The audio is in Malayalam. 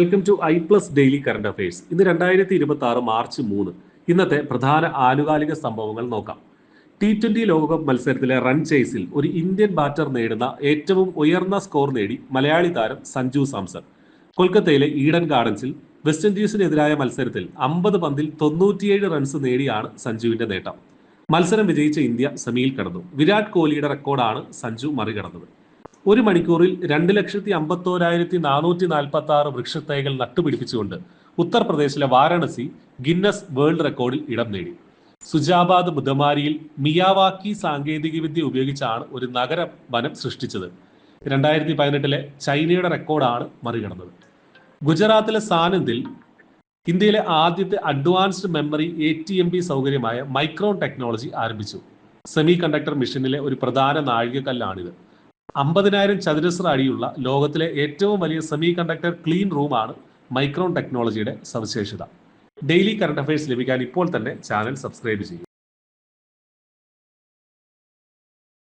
വെൽക്കം ടു ഐ+ ഡെയിലി കറണ്ട് അഫയേഴ്സ്. ഇന്ന് 2026 മാർച്ച് 3. ഇന്നത്തെ പ്രധാന ആനുകാലിക സംഭവങ്ങൾ നോക്കാം. T20 ലോകകപ്പ് മത്സരത്തിലെ റൺ ചേസിൽ ഒരു ഇന്ത്യൻ ബാറ്റർ നേടുന്ന ഏറ്റവും ഉയർന്ന സ്കോർ നേടി മലയാളി താരം സഞ്ജു സാംസൺ. കൊൽക്കത്തയിലെ ഈഡൻ ഗാർഡൻസിൽ വെസ്റ്റ് ഇൻഡീസിനെതിരായ മത്സരത്തിൽ 50 പന്തിൽ 97 റൺസ് നേടിയാണ് സഞ്ജുവിന്റെ നേട്ടം. മത്സരം വിജയിച്ച ഇന്ത്യ സെമിയിൽ കടന്നു. വിരാട് കോഹ്ലിയുടെ റെക്കോർഡാണ് സഞ്ജു മറികടന്നത്. ഒരു മണിക്കൂറിൽ 2,51,446 വൃക്ഷത്തൈകൾ നട്ടുപിടിപ്പിച്ചുകൊണ്ട് ഉത്തർപ്രദേശിലെ വാരാണസി ഗിന്നസ് വേൾഡ് റെക്കോർഡിൽ ഇടം നേടി. സുജാബാദ് ബുദ്ധമാരിയിൽ മിയാവാക്കി സാങ്കേതികവിദ്യ ഉപയോഗിച്ചാണ് ഒരു നഗര വനം സൃഷ്ടിച്ചത്. 2018 ചൈനയുടെ റെക്കോർഡാണ് മറികടന്നത്. ഗുജറാത്തിലെ സാനന്ദിൽ ഇന്ത്യയിലെ ആദ്യത്തെ അഡ്വാൻസ്ഡ് മെമ്മറി ATMP സൗകര്യമായ മൈക്രോൺ ടെക്നോളജി ആരംഭിച്ചു. സെമി കണ്ടക്ടർ മിഷനിലെ ഒരു പ്രധാന നാഴികക്കല്ലാണിത്. 50,000 ചതുരശ്ര അടിയുള്ള ലോകത്തിലെ ഏറ്റവും വലിയ സെമി കണ്ടക്ടർ ക്ലീൻ റൂമാണ് മൈക്രോൺ ടെക്നോളജിയുടെ സവിശേഷത. ഡെയിലി കറണ്ട് അഫയേഴ്സ് ലഭിക്കാൻ ഇപ്പോൾ തന്നെ ചാനൽ സബ്സ്ക്രൈബ് ചെയ്യും.